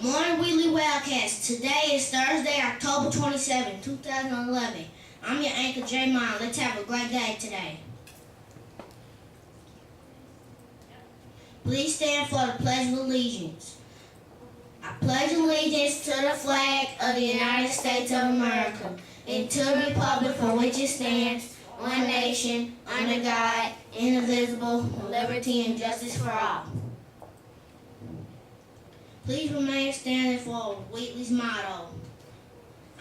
Good morning, Wheatley Wildcats. Today is Thursday, October 27, 2011. I'm your anchor, Jay Mon. Let's have a great day today. Please stand for the Pledge of Allegiance. I pledge allegiance to the flag of the United States of America and to the republic for which it stands, one nation, under God, indivisible, with liberty and justice for all. Please remain standing for Wheatley's motto.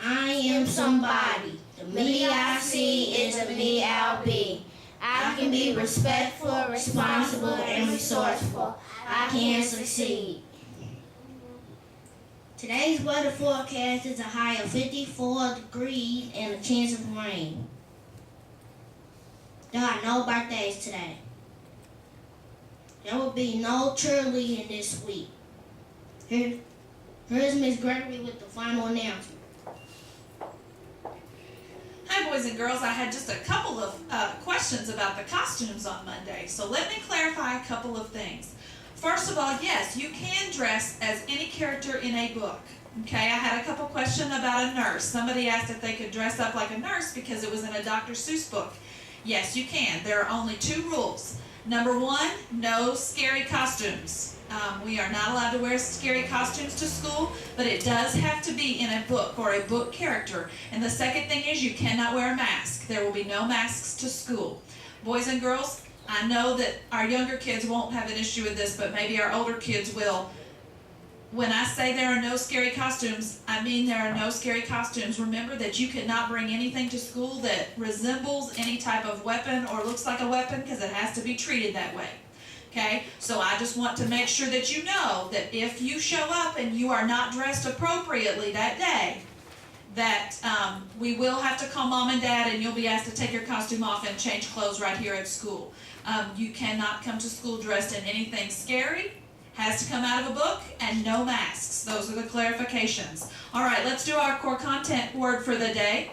I am somebody. The me I see is the me I'll be. I can be respectful, responsible, and resourceful. I can succeed. Today's weather forecast is a high of 54 degrees and a chance of rain. There are no birthdays today. There will be no cheerleading this week. Here's Miss Gregory with the final announcement. Hi boys and girls, I had just a couple of questions about the costumes on Monday, so let me clarify a couple of things. First of all, yes, you can dress as any character in a book. Okay, I had a couple questions about a nurse. Somebody asked if they could dress up like a nurse because it was in a Dr. Seuss book. Yes, you can. There are only two rules. Number one, no scary costumes. We are not allowed to wear scary costumes to school, but it does have to be in a book or a book character. And the second thing is you cannot wear a mask. There will be no masks to school. Boys and girls, I know that our younger kids won't have an issue with this, but maybe our older kids will. When I say there are no scary costumes, I mean there are no scary costumes. Remember that you cannot bring anything to school that resembles any type of weapon or looks like a weapon because it has to be treated that way. Okay, so I just want to make sure that you know that if you show up and you are not dressed appropriately that day, that we will have to call mom and dad and you'll be asked to take your costume off and change clothes right here at school. You cannot come to school dressed in anything scary, has to come out of a book, and no masks. Those are the clarifications. All right, let's do our core content word for the day.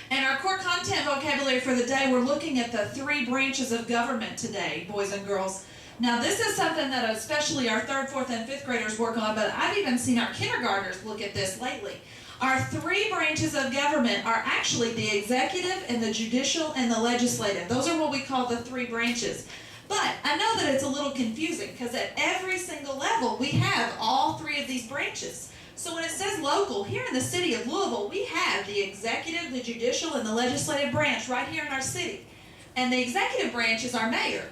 And our core content vocabulary for the day, we're looking at the three branches of government today, boys and girls. Now this is something that especially our 3rd, 4th, and 5th graders work on, but I've even seen our kindergartners look at this lately. Our three branches of government are actually the executive and the judicial and the legislative. Those are what we call the three branches. But I know that it's a little confusing because at every single level we have all three of these branches. So when it says local, here in the city of Louisville, we have the executive, the judicial, and the legislative branch right here in our city. And the executive branch is our mayor.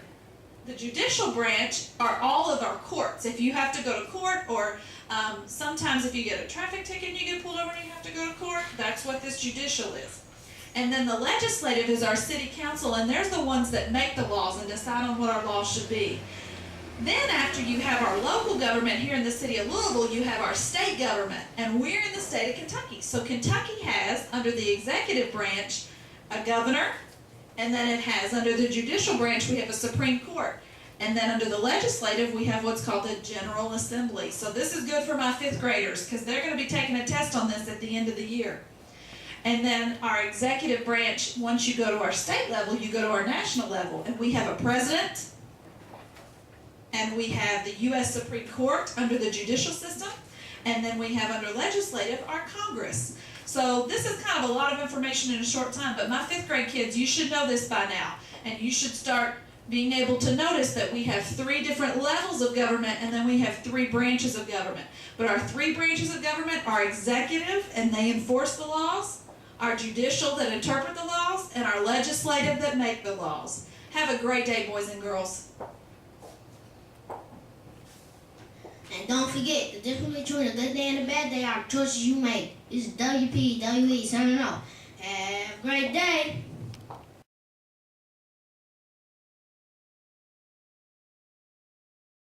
The judicial branch are all of our courts. If you have to go to court, or sometimes if you get a traffic ticket and you get pulled over and you have to go to court, that's what this judicial is. And then the legislative is our city council, and there's the ones that make the laws and decide on what our laws should be. Then after you have our local government here in the city of Louisville, you have our state government, and we're in the state of Kentucky. So Kentucky has, under the executive branch, a governor, and then it has, under the judicial branch, we have a Supreme Court. And then under the legislative, we have what's called the General Assembly. So this is good for my 5th graders, because they're going to be taking a test on this at the end of the year. And then our executive branch, once you go to our state level, you go to our national level, and we have a president, and we have the U.S. Supreme Court under the judicial system, and then we have under legislative our Congress. So this is kind of a lot of information in a short time, but my 5th grade kids, you should know this by now, and you should start being able to notice that we have three different levels of government, and then we have three branches of government. But our three branches of government are executive, and they enforce the laws, our judicial that interpret the laws, and our legislative that make the laws. Have a great day, boys and girls. And don't forget, the difference between a good day and a bad day are the choices you make. This is WPWE signing off. Have a great day.